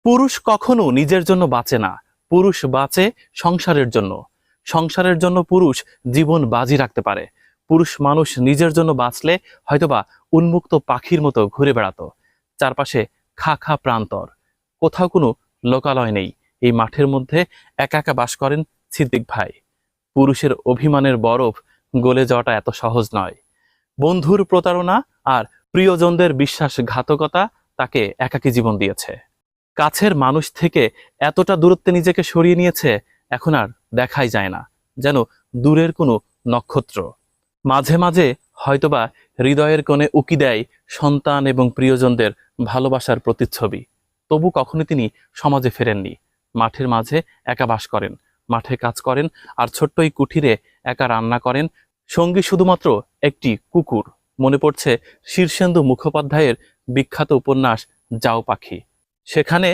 পুরুষ কখনো নিজের জন্য বাঁচে না, পুরুষ বাঁচে সংসারের জন্য। সংসারের জন্য পুরুষ জীবন বাজি রাখতে পারে। পুরুষ মানুষ নিজের জন্য বাঁচলে হয়তোবা উন্মুক্ত পাখির মতো ঘুরে বেড়াতো। চারপাশে খা খা প্রান্তর, কোথাও কোনো লোকালয় নেই। এই মাঠের মধ্যে একা একা বাস করেন সিদ্দিক ভাই। পুরুষের অভিমানের বরফ গলে যাওয়াটা এত সহজ নয়। বন্ধুর প্রতারণা আর প্রিয়জনদের বিশ্বাসঘাতকতা তাকে একাকী জীবন দিয়েছে। কাছের মানুষ থেকে এতটা দূরত্বে নিজেকে সরিয়ে নিয়েছে, এখন আর দেখাই যায় না, যেন দূরের কোনো নক্ষত্র। মাঝে মাঝে হয়তোবা হৃদয়ের কোণে উকি দেয় সন্তান এবং প্রিয়জনদের ভালোবাসার প্রতিচ্ছবি। তবু কখনো তিনি সমাজে ফেরেননি। মাঠের মাঝে একা বাস করেন, মাঠে কাজ করেন, আর ছোট্ট এই কুঠিরে একা রান্না করেন। সঙ্গী শুধুমাত্র একটি কুকুর। মনে পড়ছে শীর্ষেন্দু মুখোপাধ্যায়ের বিখ্যাত উপন্যাস যাও পাখি। সেখানে